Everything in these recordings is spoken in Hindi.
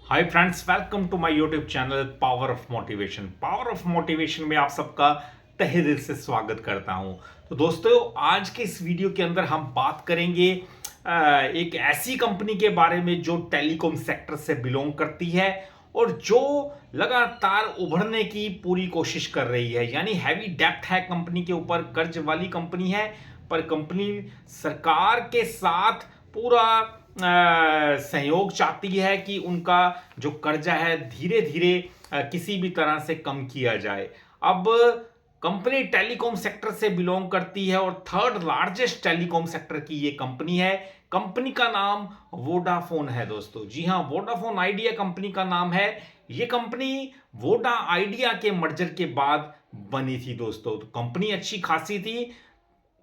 Hi friends, welcome to my YouTube channel power of motivation. Power of motivation में आप सबका तहे दिल से स्वागत करता हूं। तो दोस्तों, आज के इस वीडियो के अंदर हम बात करेंगे एक ऐसी कंपनी के बारे में जो टेलीकॉम सेक्टर से बिलोंग करती है और जो लगातार उभरने की पूरी कोशिश कर रही है। यानी हैवी डेप्थ है कंपनी के ऊपर, कर्ज वाली कंपनी है, पर कंपनी सरकार के साथ पूरा सहयोग चाहती है कि उनका जो कर्जा है धीरे धीरे किसी भी तरह से कम किया जाए। अब कंपनी टेलीकॉम सेक्टर से बिलोंग करती है और थर्ड लार्जेस्ट टेलीकॉम सेक्टर की ये कंपनी है। कंपनी का नाम वोडाफोन है दोस्तों। जी हाँ, वोडाफोन आइडिया कंपनी का नाम है। ये कंपनी वोडा आइडिया के मर्जर के बाद बनी थी दोस्तों। तो कंपनी अच्छी खासी थी,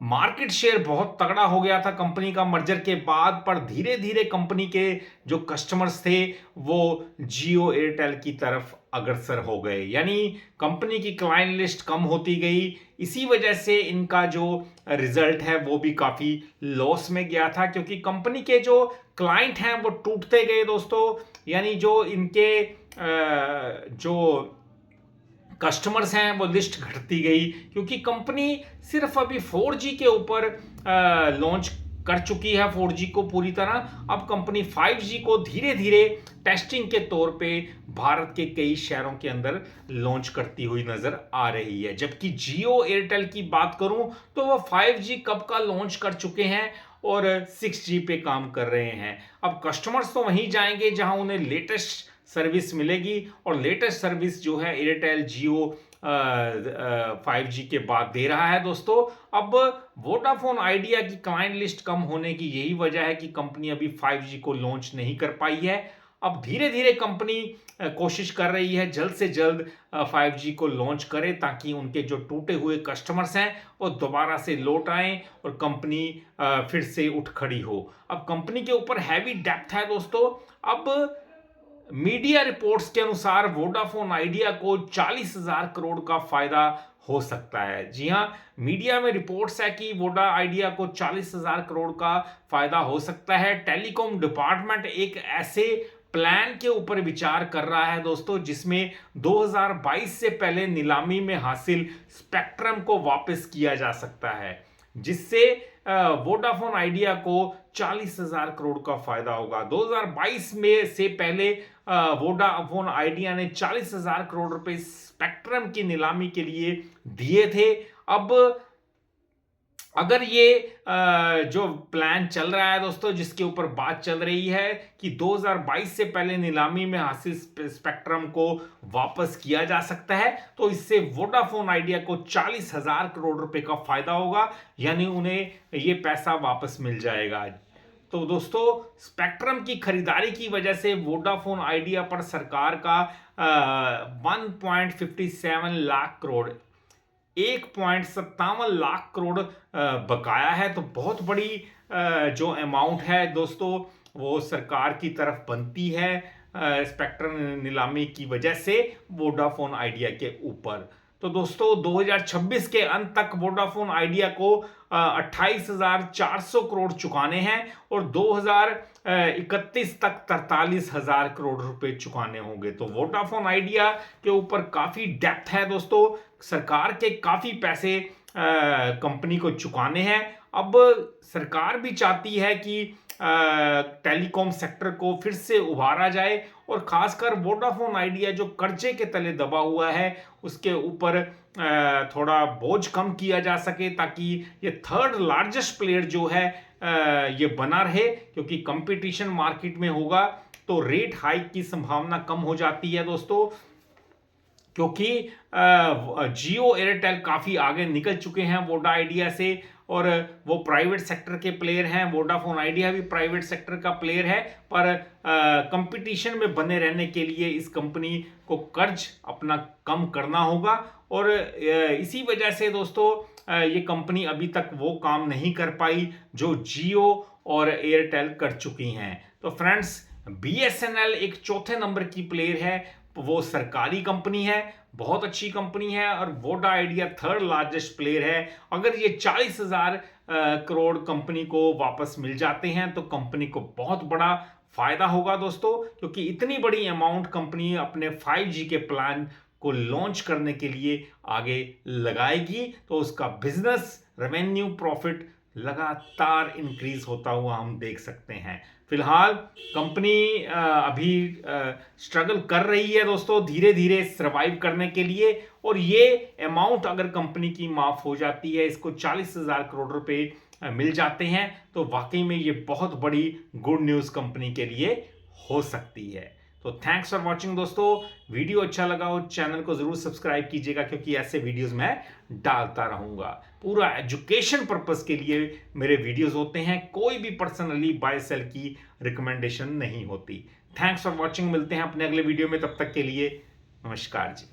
मार्केट शेयर बहुत तगड़ा हो गया था कंपनी का मर्जर के बाद, पर धीरे धीरे कंपनी के जो कस्टमर्स थे वो जियो एयरटेल की तरफ अग्रसर हो गए। यानी कंपनी की क्लाइंट लिस्ट कम होती गई। इसी वजह से इनका जो रिजल्ट है वो भी काफ़ी लॉस में गया था, क्योंकि कंपनी के जो क्लाइंट हैं वो टूटते गए दोस्तों। यानी जो इनके जो कस्टमर्स हैं वो लिस्ट घटती गई, क्योंकि कंपनी सिर्फ अभी 4G के ऊपर लॉन्च कर चुकी है, 4G को पूरी तरह। अब कंपनी 5G को धीरे धीरे टेस्टिंग के तौर पे भारत के कई शहरों के अंदर लॉन्च करती हुई नजर आ रही है। जबकि जियो एयरटेल की बात करूं तो वो 5G कब का लॉन्च कर चुके हैं और 6G पे काम कर रहे हैं। अब कस्टमर्स तो वहीं जाएंगे जहां उन्हें लेटेस्ट सर्विस मिलेगी, और लेटेस्ट सर्विस जो है एयरटेल जियो 5G के बाद दे रहा है दोस्तों। अब वोडाफोन आइडिया की क्लाइंट लिस्ट कम होने की यही वजह है कि कंपनी अभी 5G को लॉन्च नहीं कर पाई है। अब धीरे धीरे कंपनी कोशिश कर रही है जल्द से जल्द 5G को लॉन्च करे, ताकि उनके जो टूटे हुए कस्टमर्स हैं वो दोबारा से लौट आएं और कंपनी फिर से उठ खड़ी हो। अब कंपनी के ऊपर हैवी डेप्थ है दोस्तों। अब मीडिया रिपोर्ट्स के अनुसार वोडाफोन आइडिया को 40,000 करोड़ का फायदा हो सकता है। जी हां, मीडिया में रिपोर्ट्स है कि वोडा आइडिया को 40,000 करोड़ का फायदा हो सकता है। टेलीकॉम डिपार्टमेंट एक ऐसे प्लान के ऊपर विचार कर रहा है दोस्तों, जिसमें 2022 से पहले नीलामी में हासिल स्पेक्ट्रम को वापस किया जा सकता है, जिससे वोडाफोन आइडिया को 40,000 करोड़ का फायदा होगा। 2022 में से पहले वोडाफोन आइडिया ने 40,000 करोड़ रुपए स्पेक्ट्रम की नीलामी के लिए दिए थे। अब अगर ये जो प्लान चल रहा है दोस्तों, जिसके ऊपर बात चल रही है कि 2022 से पहले नीलामी में हासिल स्पेक्ट्रम को वापस किया जा सकता है, तो इससे वोडाफोन आइडिया को 40,000 करोड़ रुपए का फायदा होगा। यानी उन्हें ये पैसा वापस मिल जाएगा। तो दोस्तों, स्पेक्ट्रम की खरीदारी की वजह से वोडाफोन आइडिया पर सरकार का 1.57 लाख करोड़ 1.57 लाख करोड़ बकाया है। तो बहुत बड़ी जो अमाउंट है दोस्तों वो सरकार की तरफ बनती है स्पेक्ट्रम नीलामी की वजह से वोडाफोन आइडिया के ऊपर। तो दोस्तों, 2026 के अंत तक वोडाफोन आइडिया को 28,400 करोड़ चुकाने हैं और 2031 तक 43,000 करोड़ रुपए चुकाने होंगे। तो वोडाफोन आइडिया के ऊपर काफी डेप्थ है दोस्तों। सरकार के काफी पैसे कंपनी को चुकाने हैं। अब सरकार भी चाहती है कि टेलीकॉम सेक्टर को फिर से उभारा जाए, और खासकर वोडाफोन आइडिया जो कर्जे के तले दबा हुआ है उसके ऊपर थोड़ा बोझ कम किया जा सके, ताकि ये थर्ड लार्जेस्ट प्लेयर जो है ये बना रहे। क्योंकि कंपटीशन मार्केट में होगा तो रेट हाइक की संभावना कम हो जाती है दोस्तों, क्योंकि जियो एयरटेल काफ़ी आगे निकल चुके हैं वोडा आइडिया से, और वो प्राइवेट सेक्टर के प्लेयर हैं। वोडाफोन आइडिया भी प्राइवेट सेक्टर का प्लेयर है, पर कंपटीशन में बने रहने के लिए इस कंपनी को कर्ज अपना कम करना होगा। और इसी वजह से दोस्तों ये कंपनी अभी तक वो काम नहीं कर पाई जो जियो और एयरटेल कर चुकी हैं। तो फ्रेंड्स, BSNL एक चौथे नंबर की प्लेयर है। वो सरकारी कंपनी है, बहुत अच्छी कंपनी है, और Voda idea third largest player है। अगर ये 40,000 करोड़ कंपनी को वापस मिल जाते हैं तो कंपनी को बहुत बड़ा फायदा होगा दोस्तों, क्योंकि इतनी बड़ी अमाउंट कंपनी अपने 5G के प्लान को लॉन्च करने के लिए आगे लगाएगी, तो उसका बिजनेस रेवेन्यू प्रॉफिट लगातार इंक्रीज होता हुआ हम देख सकते हैं। फिलहाल कंपनी अभी स्ट्रगल कर रही है दोस्तों, धीरे धीरे सर्वाइव करने के लिए, और ये अमाउंट अगर कंपनी की माफ हो जाती है, इसको 40,000 करोड़ रुपए मिल जाते हैं, तो वाकई में ये बहुत बड़ी गुड न्यूज कंपनी के लिए हो सकती है। तो थैंक्स फॉर वॉचिंग दोस्तों। वीडियो अच्छा लगा हो चैनल को जरूर सब्सक्राइब कीजिएगा, क्योंकि ऐसे वीडियोस मैं डालता रहूंगा। पूरा एजुकेशन पर्पस के लिए मेरे वीडियोस होते हैं, कोई भी पर्सनली बाय सेल की रिकमेंडेशन नहीं होती। थैंक्स फॉर वॉचिंग, मिलते हैं अपने अगले वीडियो में, तब तक के लिए नमस्कार जी।